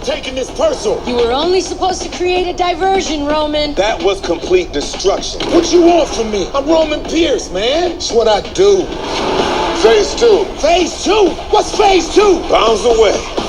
taking this personal. You were only supposed to create a diversion, Roman. That was complete destruction. What you want from me? I'm Roman Pierce, man. It's what I do. Phase 2. Phase 2? What's phase 2? Bombs away.